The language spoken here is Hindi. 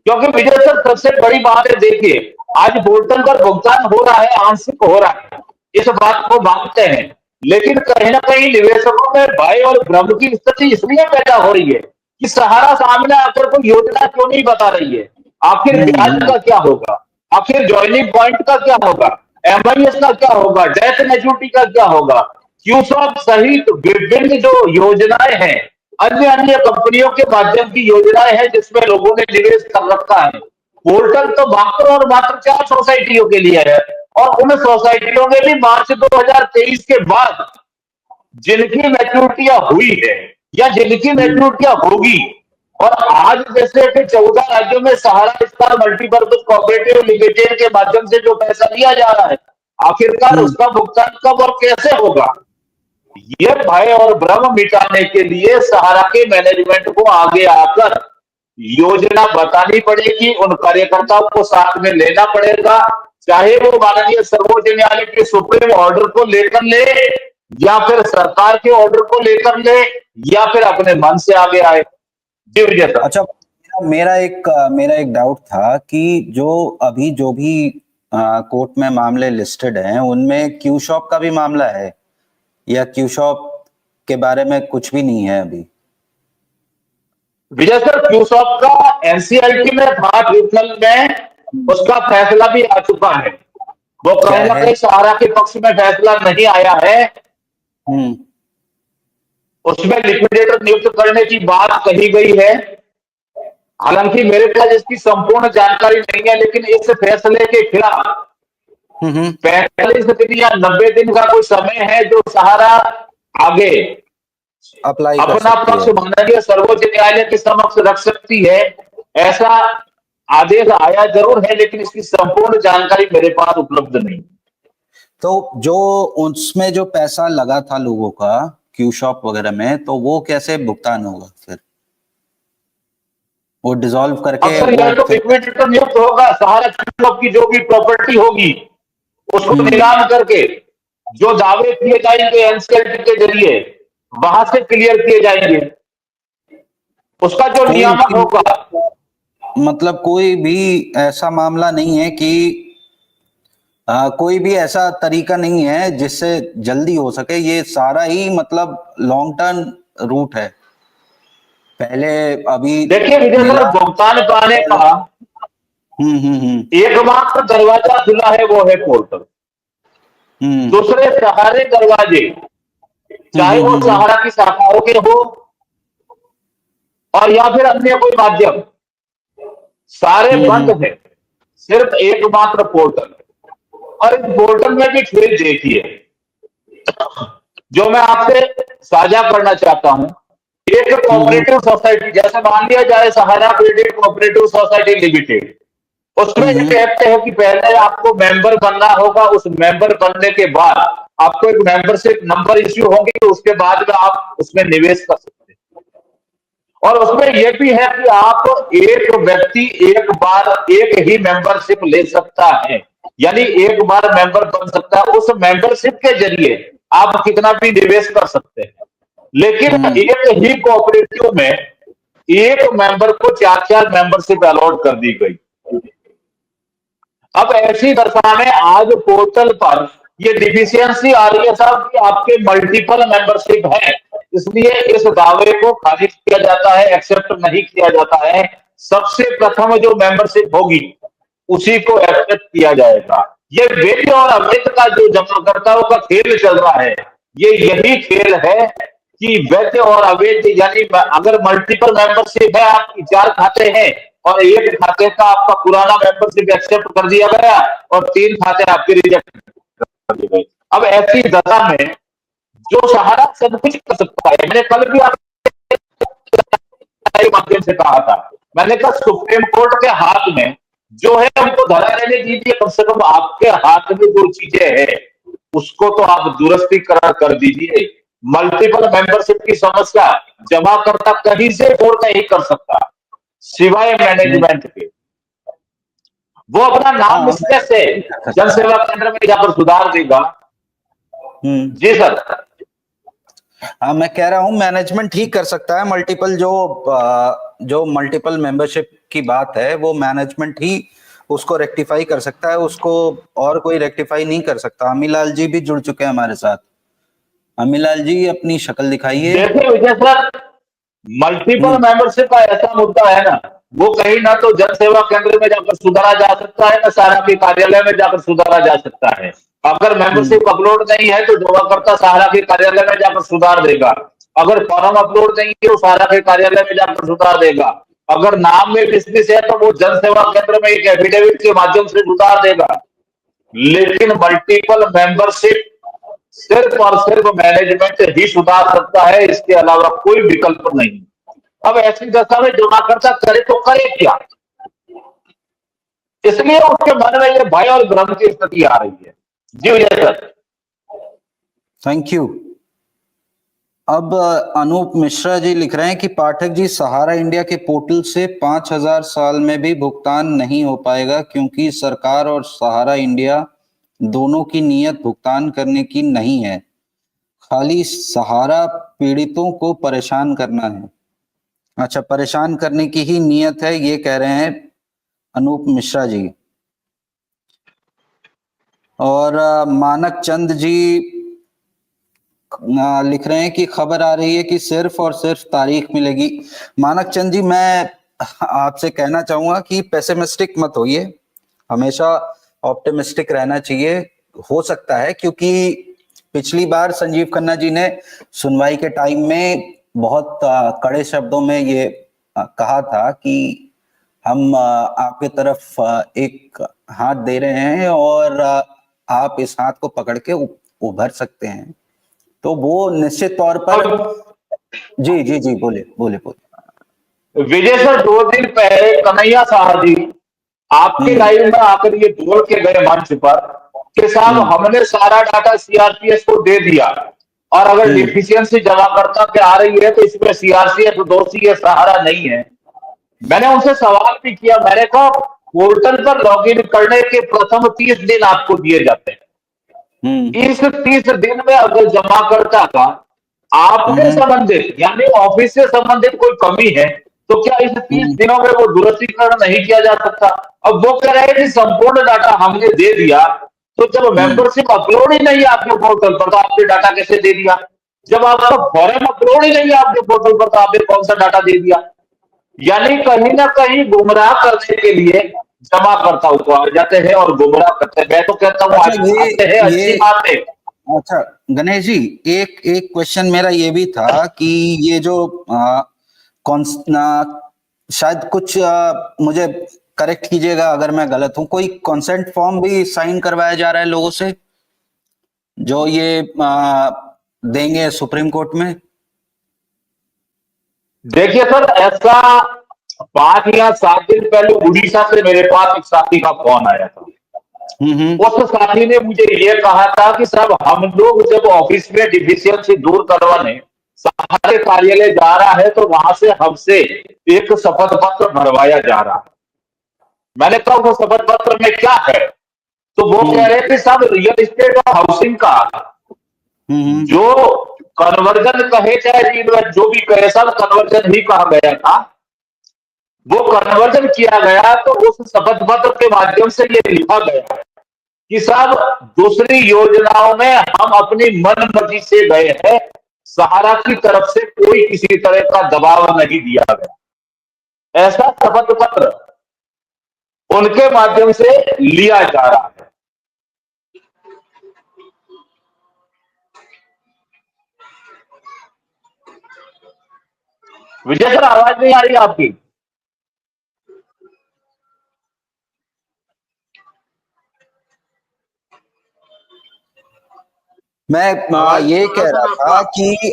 क्योंकि विजय सर सबसे बड़ी बात है, देखिए आज पोर्टल पर भुगतान हो रहा है, आंशिक हो रहा है, इस बात को मानते हैं, लेकिन कहीं ना कहीं निवेशकों में भय और भ्रम की स्थिति इसलिए पैदा हो रही है कि सहारा सामने आकर कोई योजना क्यों नहीं बता रही है। आखिर ब्याज हम्म। का क्या होगा, आखिर ज्वाइनिंग पॉइंट का क्या होगा, एमआईएस का क्या होगा, डेथ मैच्योरिटी का क्या होगा, क्यूसॉप सहित विभिन्न जो योजनाएं हैं, अन्य अन्य कंपनियों के माध्यम की योजनाएं हैं जिसमें लोगों ने निवेश कर रखा है। पोर्टल तो मात्र और मात्र 4 सोसाइटियों के लिए है, और उन सोसाइटियों में भी मार्च 2023 के बाद जिनकी मैच्योरिटियां हुई है या जिनकी मैच्योरिटियां होगी, और आज जैसे कि 14 राज्यों में सहारा स्टार मल्टीपर्पज कोऑपरेटिव लिमिटेड के माध्यम से जो पैसा दिया जा रहा है, आखिरकार हम्म। उसका भुगतान कब और कैसे होगा, ये भय और भ्रम मिटाने के लिए सहारा के मैनेजमेंट को आगे आकर योजना बतानी पड़ेगी, उन कार्यकर्ताओं को साथ में लेना पड़ेगा, चाहे वो माननीय सर्वोच्च न्यायालय के सुप्रीम ऑर्डर को लेकर ले, या फिर सरकार के ऑर्डर को लेकर ले, या फिर अपने मन से आगे आए। जी विजय सर। अच्छा, मेरा एक डाउट था कि जो भी कोर्ट में मामले लिस्टेड हैं उनमें क्यू शॉप का भी मामला है या क्यू शॉप के बारे में कुछ भी नहीं है अभी? विजय सर, क्यूसॉप का एनसीएलटी में था, ट्रिब्यूनल में उसका फैसला भी आ चुका है। वो क्या कहीं ना है? कहीं सहारा के पक्ष में फैसला नहीं आया है। हम्म। उसमें लिक्विडेटर नियुक्त करने की बात कही गई है। हालांकि मेरे पास इसकी संपूर्ण जानकारी नहीं है, लेकिन इस फैसले के खिलाफ 45 दिन या 90 दिन का कोई समय है जो सहारा आगे अप्लाई कर अपना सकती पक्ष है। माननीय सर्वोच्च न्यायालय के समक्ष रख सकती है। ऐसा आदेश आया जरूर है, लेकिन इसकी संपूर्ण जानकारी मेरे पास उपलब्ध नहीं। तो जो उसमें जो पैसा लगा था लोगों का क्यू शॉप वगैरह में, तो वो कैसे भुगतान होगा फिर? वो डिसॉल्व करके अक्सर वो यह तो फिर? लिक्विडेटर नियुक्त होगा, सहारा क्लब की जो भी प्रॉपर्टी होगी उसको नीलाम करके जो दावे किए जाएंगे एनसीएलटी के जरिए वहां से क्लियर किए जाएंगे, उसका जो कोई नियामक भी होगा। मतलब कोई भी ऐसा मामला नहीं है कि कोई भी ऐसा तरीका नहीं है जिससे जल्दी हो सके? ये सारा ही मतलब लॉन्ग टर्म रूट है। पहले अभी देखिए विजय सर, मिला। भुगतान पाने का हम्म। एकमात्र दरवाजा खुला है, वो है पोर्टल। हम्म। दूसरे सहारे दरवाजे, चाहे वो हम्म। सहारा की शाखाओं के हो और या फिर अन्य कोई माध्यम, सारे बंद हम्म। हैं। सिर्फ एकमात्र पोर्टल, और इस पोर्टल में भी खेल देखिए जो मैं आपसे साझा करना चाहता हूं। एक कोऑपरेटिव सोसाइटी, जैसे मान लिया जाए सहारा क्रेडिट कोऑपरेटिव सोसाइटी लिमिटेड, उसमें ये कहते हैं कि पहले आपको मेंबर बनना होगा, उस मेंबर बनने के बाद आपको एक मेंबरशिप नंबर इश्यू होंगे, तो उसके बाद में आप उसमें निवेश कर सकते हैं। और उसमें यह भी है कि आप एक व्यक्ति एक बार एक ही मेंबरशिप ले सकता है, यानी एक बार मेंबर बन सकता है। उस मेंबरशिप के जरिए आप कितना भी निवेश कर सकते हैं, लेकिन एक ही कोऑपरेटिव में एक मेंबर को 4 मेंबरशिप अलॉट कर दी गई। अब ऐसी दशा में आज पोर्टल पर ये डिफिशियंसी आ रही है साहब कि आपके मल्टीपल मेंबरशिप है, इसलिए इस दावे को खारिज किया जाता है, एक्सेप्ट नहीं किया जाता है। सबसे प्रथम जो मेंबरशिप होगी उसी को एक्सेप्ट किया जाएगा। ये वैध और अवैध का जो जमाकर्ताओं का खेल चल रहा है, ये यही खेल है कि वैध और अवैध, यानी अगर मल्टीपल मेंबरशिप है, आपकी 4 खाते हैं और एक खाते का आपका पुराना मेंबरशिप एक्सेप्ट कर दिया गया और 3 खाते आपके रिजेक्ट कर दिए गए। अब ऐसी दशा में जो सहारा सब कुछ कर सकता है, मैंने कल भी आपके माध्यम से कहा था, मैंने कहा सुप्रीम कोर्ट के हाथ में जो है हमको धरा रहने दीजिए, कम से कम आपके हाथ में जो चीजें हैं उसको तो आप दुरुस्तीकरण कर दीजिए। मल्टीपल मेंबरशिप की समस्या जमाकर्ता कहीं से फोड़ नहीं कर सकता सिवाय मैनेजमेंट के। वो अपना नाम मिसटेक से जन सेवा केंद्र में जाकर सुधार देगा। जी सर। हाँ, मैं कह रहा हूँ मैनेजमेंट ठीक कर सकता है मल्टीपल जो जो मल्टीपल मेंबरशिप की बात है वो मैनेजमेंट ही उसको रेक्टिफाई कर सकता है, उसको और कोई रेक्टिफाई नहीं कर सकता। अमीलाल जी भी जुड़ चुके हैं हमारे साथ। अमीलाल जी अपनी शक्ल दिखाइए। देखिए विजय सर, मल्टीपल हम्म। मेंबरशिप का ऐसा मुद्दा है ना, वो कहीं ना तो जन सेवा केंद्र में जाकर सुधारा जा सकता है, ना सहारा के कार्यालय में जाकर सुधारा जा सकता है। अगर हम्म। मेंबरशिप अपलोड नहीं है तो जमाकर्ता सहारा के कार्यालय में जाकर सुधार देगा। अगर फॉर्म अपलोड नहीं है तो सहारा के कार्यालय में जाकर सुधार देगा। अगर नाम में मिसमिस है तो वो जन सेवा केंद्र में एक एफिडेविट के माध्यम से सुधार देगा। लेकिन मल्टीपल मेंबरशिप सिर्फ और सिर्फ मैनेजमेंट ही सुधार सकता है, इसके अलावा कोई विकल्प नहीं। अब ऐसी दशा में जमाकर्ता करे तो करे क्या? इसलिए उसके मन में ये भय और भ्रम की स्थिति आ रही है। जी विजय सर। Thank you. अब अनूप मिश्रा जी लिख रहे हैं कि पाठक जी, सहारा इंडिया के पोर्टल से 5,000 साल में भी भुगतान नहीं हो पाएगा, क्योंकि सरकार और सहारा इंडिया दोनों की नीयत भुगतान करने की नहीं है, खाली सहारा पीड़ितों को परेशान करना है। अच्छा, परेशान करने की ही नीयत है, ये कह रहे हैं अनूप मिश्रा जी। और मानक चंद जी लिख रहे हैं कि खबर आ रही है कि सिर्फ और सिर्फ तारीख मिलेगी। मानक चंद जी, मैं आपसे कहना चाहूंगा कि पेसिमिस्टिक मत होइए, हमेशा ऑप्टिमिस्टिक रहना चाहिए। हो सकता है, क्योंकि पिछली बार संजीव खन्ना जी ने सुनवाई के टाइम में बहुत कड़े शब्दों में ये कहा था कि हम आपके तरफ एक हाथ दे रहे हैं और आप इस हाथ को पकड़ के उभर सकते हैं। तो वो निश्चित तौर पर। अब जी जी जी, बोले बोले बोले। विजय सर, 2 दिन पहले कन्हैया साहब जी आपके हम्म। लाइव में आकर ये बोल के गए मंच पर कि साहब हम्म। हमने सारा डाटा सीआरपीएफ को दे दिया, और अगर हम्म। डिफिशियंसी जमाकर्ता पे आ रही है तो इसमें सीआरपीएफ दोषी है, सहारा नहीं है। मैंने उनसे सवाल भी किया, मैंने कहा पोर्टल पर लॉगिन करने के प्रथम 30 दिन आपको दिए जाते हैं। हम्म। इस 30 दिन में अगर जमाकर्ता का आपसे हम्म। संबंधित यानी ऑफिस से संबंधित कोई कमी है तो क्या इस 30 हम्म। दिनों में वो दुरुस्तीकरण नहीं किया जा सकता? अब वो कह रहे हैं कि संपूर्ण डाटा हमने दे दिया, तो जब हम्म। मेंबरशिप अपलोड ही नहीं है आपके पोर्टल पर तो आपने डाटा कैसे दे दिया? जब आपका फॉर्म अपलोड ही नहीं है आपके पोर्टल पर तो आपने कौन सा डाटा दे दिया? यानी कहीं ना कहीं गुमराह करने के लिए जमाकर्ताओं को आ जाते हैं और गुमराह करते हैं। मैं तो कहता हूँ अच्छा, आते हैं, ये अच्छी बात है। अच्छा गणेश जी, एक एक क्वेश्चन मेरा ये भी था कि ये जो कौन शायद कुछ मुझे करेक्ट कीजिएगा अगर मैं गलत हूं, कोई कंसेंट फॉर्म भी साइन करवाया जा रहा है लोगों से जो ये देंगे सुप्रीम कोर्ट में? देखिए सर, ऐसा 5 या 7 दिन पहले उड़ीसा से मेरे पास एक साथी का फोन आया था। हम्म। उस साथी ने मुझे ये कहा था कि साहब हम लोग जब ऑफिस में डिफिशियंसी दूर करवाने सहारा के कार्यालय जा रहा है तो वहां से हमसे एक शपथ पत्र भरवाया जा रहा है। मैंने कहा वो शपथ पत्र में क्या है? तो वो कह हम्म। रहे थे साहब रियल एस्टेट और हाउसिंग का हम्म। जो कन्वर्जन कहे चाहे जो भी कहे, सब कन्वर्जन ही कहा गया था। वो कन्वर्जन किया गया तो उस शपथ पत्र के माध्यम से ये लिखा गया कि साहब दूसरी योजनाओं में हम अपनी मन मर्जी से गए हैं, सहारा की तरफ से कोई किसी तरह का दबाव नहीं दिया गया। ऐसा शपथ पत्र उनके माध्यम से लिया जा रहा है। विजय सर, आवाज नहीं आ रही आपकी? मैं आवाज ये थोड़ा कह सा रहा आपका था कि